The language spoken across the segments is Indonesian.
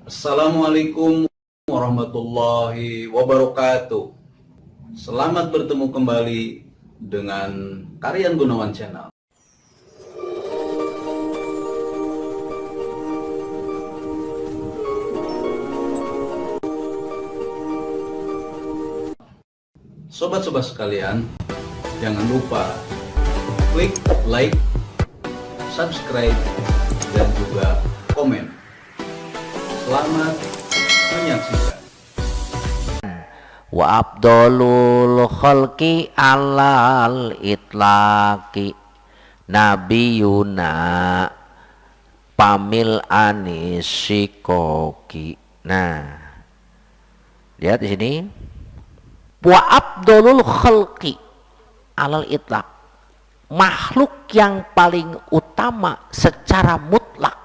Assalamualaikum warahmatullahi wabarakatuh. Selamat bertemu kembali dengan Karyan Gunawan Channel. Sobat-sobat sekalian, jangan lupa klik like, subscribe, dan juga komen. Selamat menyaksikan. Wa abdolul khalqi alal itlaqi nabiyuna pamil anisikoki. Nah, lihat di sini. Wa abdolul khalqi alal itlaq, makhluk yang paling utama secara mutlak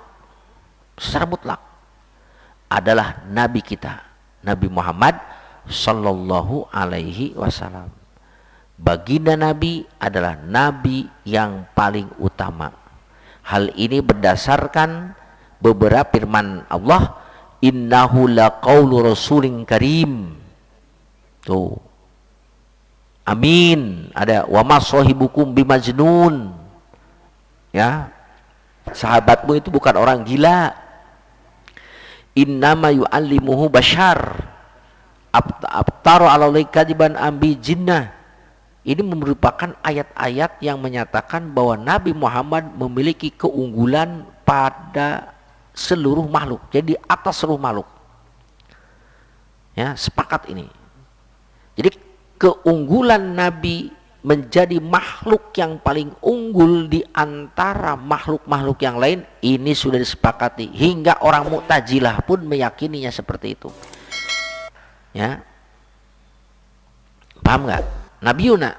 adalah Nabi kita, Nabi Muhammad Sallallahu Alaihi Wasallam. Baginda Nabi adalah Nabi yang paling utama. Hal ini berdasarkan beberapa firman Allah, innahu laqaulu rasulin karim. Tuh, amin. Ada wa ma sahibukum bimajnun. Ya, sahabatmu itu bukan orang gila. Innama yu'allimuhu bashar abtaru alalaih kadiban ambi jinnah. Ini merupakan ayat-ayat yang menyatakan bahwa Nabi Muhammad memiliki keunggulan pada seluruh makhluk, jadi atas seluruh makhluk. Ya, sepakat ini. Jadi keunggulan Nabi menjadi makhluk yang paling unggul di antara makhluk-makhluk yang lain, ini sudah disepakati, hingga orang Mu'tazilah pun meyakininya seperti itu. Ya, paham nggak? Nabiuna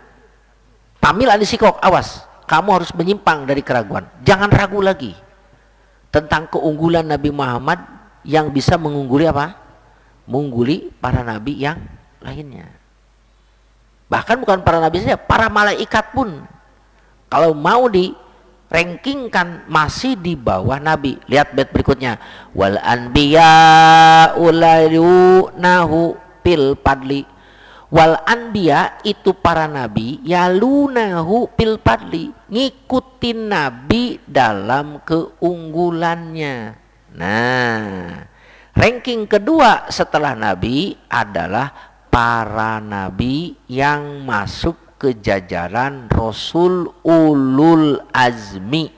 pamil anisikok, awas, kamu harus menyimpang dari keraguan, jangan ragu lagi tentang keunggulan Nabi Muhammad yang bisa mengungguli apa? Mengungguli para nabi yang lainnya. Bahkan bukan para nabi saja, para malaikat pun kalau mau di rankingkan masih di bawah nabi. Lihat bait berikutnya, wal anbiya ulayunahu pil padli. Wal anbiya itu para nabi, yalunahu pil padli, ngikutin nabi dalam keunggulannya. Nah, ranking kedua setelah nabi adalah para nabi yang masuk ke jajaran Rasul ulul azmi.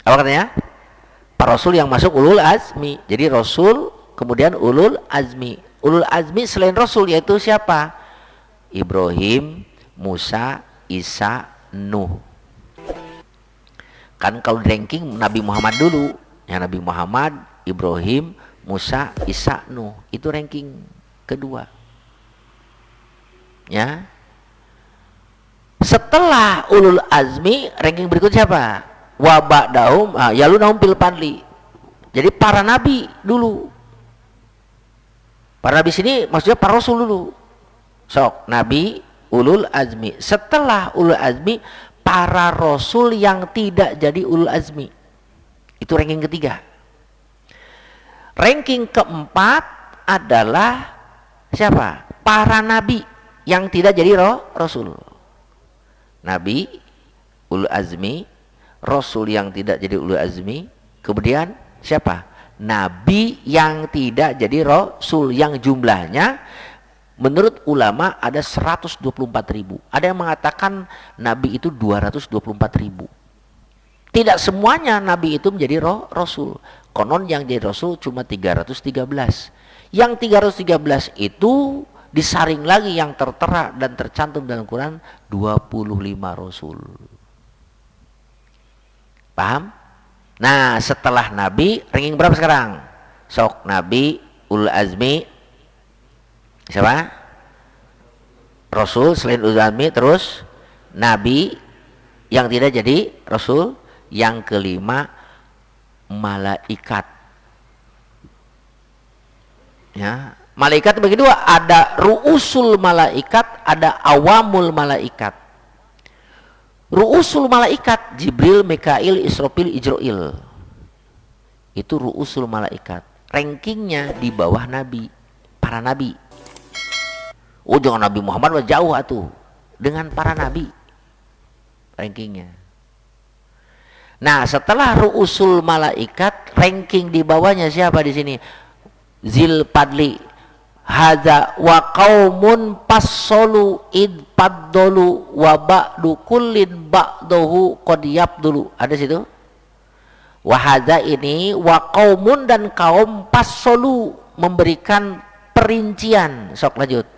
Apa katanya? Para Rasul yang masuk ulul azmi. Jadi Rasul kemudian ulul azmi. Ulul azmi selain Rasul yaitu siapa? Ibrahim, Musa, Isa, Nuh. Kan kalau ranking Nabi Muhammad dulu, ya, Nabi Muhammad, Ibrahim, Musa, Isa, Nuh, itu ranking kedua. Ya. Setelah ulul azmi, ranking berikut siapa? Wa ba'dahum yalunahum fil fadli. Jadi para nabi dulu. Para nabi sini maksudnya para rasul dulu. Sok, nabi, ulul azmi. Setelah ulul azmi, para rasul yang tidak jadi ulul azmi. Itu ranking ketiga. Ranking keempat adalah siapa? Para nabi yang tidak jadi rasul. Nabi, ulul azmi, rasul yang tidak jadi ulul azmi, kemudian siapa? Nabi yang tidak jadi rasul, yang jumlahnya menurut ulama ada 124.000. Ada yang mengatakan nabi itu 224.000. Tidak semuanya nabi itu menjadi rasul. Konon yang jadi rasul cuma 313. Yang 313 itu disaring lagi yang tertera dan tercantum dalam Quran 25 rasul. Paham? Nah, setelah nabi ranking berapa sekarang? Sok, nabi, ulul azmi, siapa? Rasul selain ulul azmi, terus nabi yang tidak jadi rasul, yang kelima malaikat. Ya, malaikat bagi dua, ada ru'usul malaikat, ada awamul malaikat. Ru'usul malaikat Jibril, Mikail, Israfil, Ijrail. Itu ru'usul malaikat. rankingnya di bawah nabi, para nabi. Oh, jangan Nabi Muhammad mah jauh atuh, dengan para nabi rankingnya. Nah, setelah ru'usul malaikat, ranking di bawahnya siapa di sini? Zil Padli, hadza wa qaumun passolu id paddolu wa ba'du kullin ba'dahu qad yabdulu. Ada situ? Wa hadza ini wa qaumun, dan kaum passolu memberikan perincian. Sok lanjut.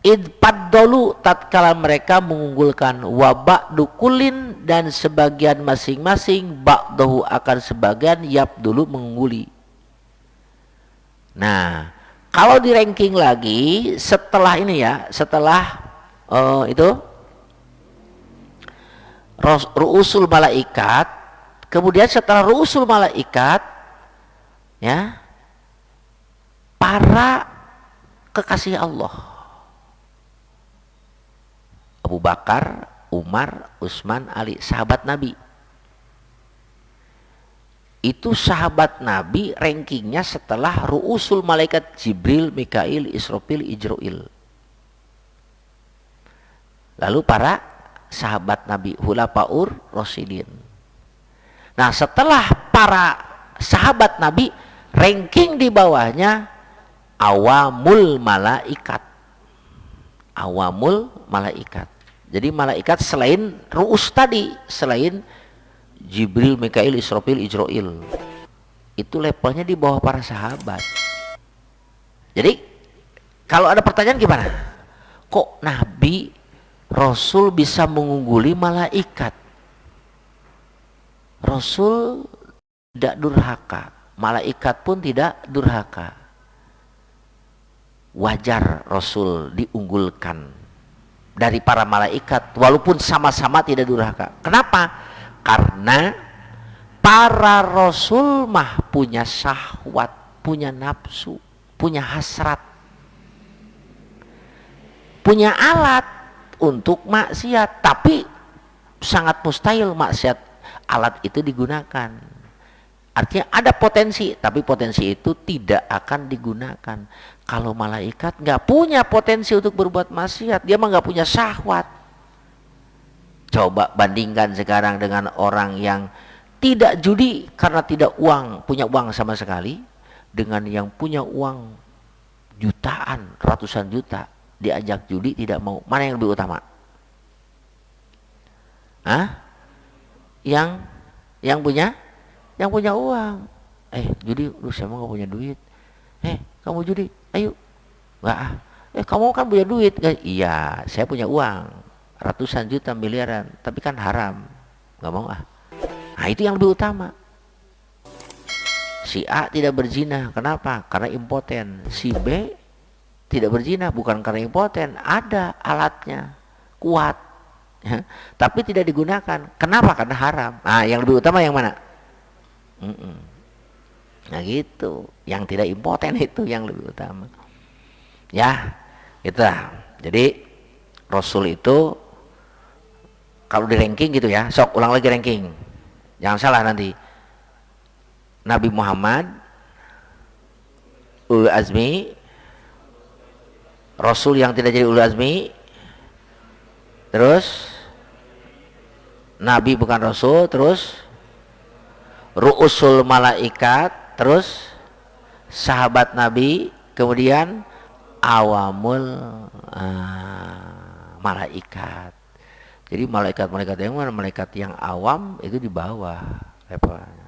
Id paddolu, tatkala mereka mengunggulkan, wa ba'du kullin, dan sebagian masing-masing, ba'dahu akan sebagian, yabdulu mengungguli. Nah, kalau di ranking lagi setelah ini ya, setelah itu ru'usul malaikat, kemudian setelah ru'usul malaikat ya, para kekasih Allah, Abu Bakar, Umar, Utsman, Ali, sahabat Nabi. Itu sahabat Nabi rankingnya setelah ru'usul malaikat Jibril, Mikail, Israfil, Ijrail. Lalu para sahabat Nabi, Hulafaur Rasyidin. Nah, setelah para sahabat Nabi, ranking di bawahnya awamul malaikat. Awamul malaikat. Jadi malaikat selain ru'us tadi, selain Jibril, Mikail, Israfil, Ijrail, itu levelnya di bawah para sahabat. Jadi kalau ada pertanyaan gimana? Kok Nabi Rasul bisa mengungguli malaikat? Rasul tidak durhaka, malaikat pun tidak durhaka. Wajar Rasul diunggulkan dari para malaikat walaupun sama-sama tidak durhaka. Kenapa? Karena para Rasul mah punya syahwat, punya nafsu, punya hasrat, punya alat untuk maksiat, tapi sangat mustahil maksiat alat itu digunakan. Artinya ada potensi, tapi potensi itu tidak akan digunakan. Kalau malaikat nggak punya potensi untuk berbuat maksiat, dia mah nggak punya syahwat. Coba bandingkan sekarang dengan orang yang tidak judi karena tidak punya uang sama sekali, dengan yang punya uang jutaan, ratusan juta, diajak judi tidak mau. Mana yang lebih utama? Hah? Yang punya uang. Judi, lu saya mah nggak punya duit. Kamu judi, ayo. Enggak. Kamu kan punya duit. Iya, saya punya uang ratusan juta, miliaran, tapi kan haram, nggak mau ah. Nah, itu yang lebih utama. Si A tidak berzina, kenapa? Karena impoten. Si B tidak berzina bukan karena impoten, ada alatnya, kuat, tapi tidak digunakan. Kenapa? Karena haram. Nah, yang lebih utama yang mana? Nah gitu, yang tidak impoten itu yang lebih utama. Ya, gitu. Jadi Rasul itu kalau di ranking gitu ya, sok ulang lagi ranking, jangan salah nanti. Nabi Muhammad, ulul azmi, Rasul yang tidak jadi ulul azmi, terus Nabi bukan Rasul, terus ru'usul malaikat, terus sahabat Nabi, kemudian awamul malaikat. Jadi malaikat-malaikat yang mana? Malaikat yang awam itu di bawah levelnya.